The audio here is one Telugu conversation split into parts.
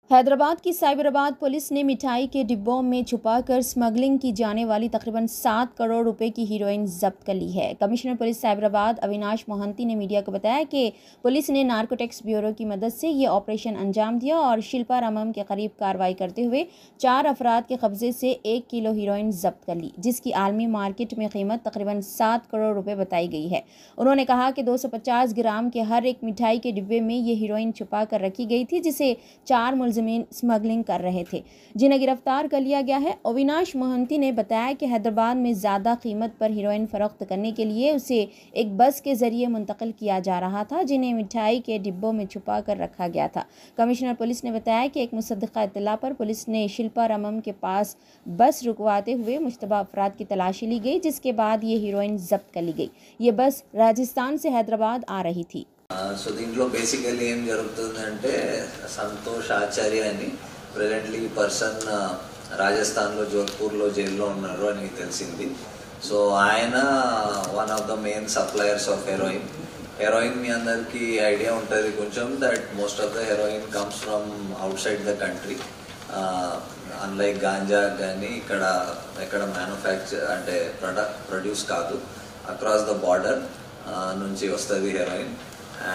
हैदराबाद की साइबराबाद पुलिस ने मिठाई के डिब्बों में छुपाकर स्मगलिंग की जाने वाली तकरीबन 7 करोड़ रुपए की हीरोइन जब्त कर ली है। कमिश्नर पुलिस साइबराबाद अविनाश मोहंती ने मीडिया को बताया कि पुलिस ने नार्कोटिक्स ब्यूरो की मदद से ये ऑपरेशन अंजाम दिया और शिल्पा रामम के करीब कार्रवाई करते हुए 4 अफराद के कब्जे से 1 किलो हीरोइन जब्त कर ली, जिसकी आलमी मार्केट में कीमत तकरीबन 7 करोड़ रुपए बताई गई है। उन्होंने कहा कि 250 ग्राम के हर एक मिठाई के डिब्बे में ये हीरोइन छुपा कर रखी गई थी, जिसे 4 जमीन स्मगलिंग कर रहे थे, जिन्हें गिरफ्तार कर लिया गया है। अविनाश मोहंती ने बताया कि हैदराबाद में ज़्यादा कीमत पर हीरोइन फरोख्त करने के लिए उसे एक बस के जरिए मुंतकिल किया जा रहा था, जिन्हें मिठाई के डिब्बों में छुपा कर रखा गया था। कमिश्नर पुलिस ने बताया कि एक मुसद्दिक़ा इत्तला पर पुलिस ने शिल्पा रामम के पास बस रुकवाते हुए मुश्तबा अफराद की तलाशी ली गई, जिसके बाद ये हीरोइन जब्त कर ली गई। ये बस राजस्थान से हैदराबाद आ रही थी। సో దీంట్లో బేసికల్లీ ఏం జరుగుతుందంటే సంతోష్ ఆచార్య అని ప్రెజెంట్లీ ఈ పర్సన్ రాజస్థాన్లో జోధ్పూర్లో జైల్లో ఉన్నారు అని తెలిసింది. సో ఆయన one of the main suppliers of heroin. Heroin మీ అందరికీ ఐడియా ఉంటుంది కొంచెం that most of the heroin comes from outside the country. Unlike ganja కానీ ఎక్కడ మ్యానుఫ్యాక్చర్ అంటే ప్రొడ్యూస్ కాదు, అక్రాస్ ద బార్డర్ నుంచి వస్తుంది హెరోయిన్.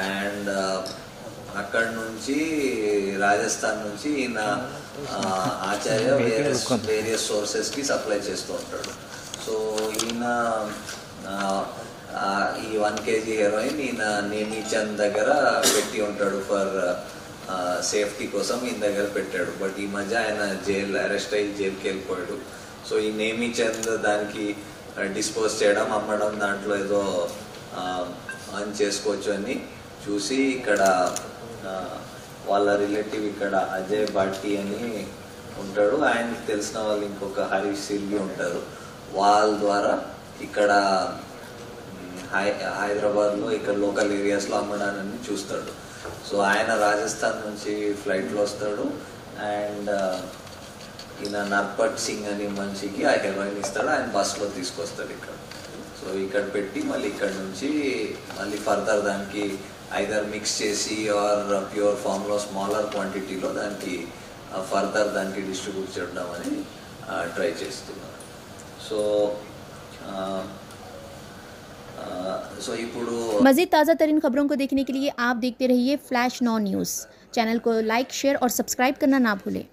అండ్ అక్కడ నుంచి రాజస్థాన్ నుంచి ఈయన ఆచార్య వేరియస్ సోర్సెస్కి సప్లై చేస్తూ ఉంటాడు. సో ఈయన ఈ 1 kg హెరోయిన్ ఈయన నేమీచంద్ దగ్గర పెట్టి ఉంటాడు ఫర్ సేఫ్టీ కోసం ఈయన దగ్గర పెట్టాడు. బట్ ఈ మధ్య ఆయన అరెస్ట్ అయ్యి జైలుకి వెళ్ళిపోయాడు. సో ఈ నేమీచంద్ దానికి డిస్పోజ్ చేయడం, అమ్మడం, దాంట్లో ఏదో ఆన్ చేసుకోవచ్చు అని చూసి ఇక్కడ వాళ్ళ రిలేటివ్ ఇక్కడ అజయ్ భాటి అని ఉంటాడు, ఆయనకి తెలిసిన వాళ్ళు ఇంకొక హరీష్ సిల్వి ఉంటారు. వాళ్ళ ద్వారా ఇక్కడ హైదరాబాద్లో ఇక్కడ లోకల్ ఏరియాస్లో అమ్మడాన్ని చూస్తాడు. సో ఆయన రాజస్థాన్ నుంచి ఫ్లైట్లో వస్తాడు అండ్ ఈయన నర్పట్ సింగ్ అని మనిషికి ఆ హెరోయిన్ ఇస్తాడు, ఆయన బస్లో తీసుకొస్తాడు ఇక్కడ. సో ఇక్కడ పెట్టి మళ్ళీ ఇక్కడ నుంచి మళ్ళీ ఫర్దర్ దానికి ఐదర్ మిక్స్ చేసి ఆర్ ప్యూర్ ఫామ్లో స్మాలర్ క్వాంటిటీలో దానికి ఫర్దర్ దానికి డిస్ట్రిబ్యూట్ చేయడం అని ట్రై చేస్తున్నారు. సో ఇప్పుడు मज़ीद ताज़ा तरीन खबरों को देखने के लिए आप देखते रहिए फ्लैश 9 न्यूज़। चैनल को लाइक, शेयर और सब्सक्राइब करना ना भूलें।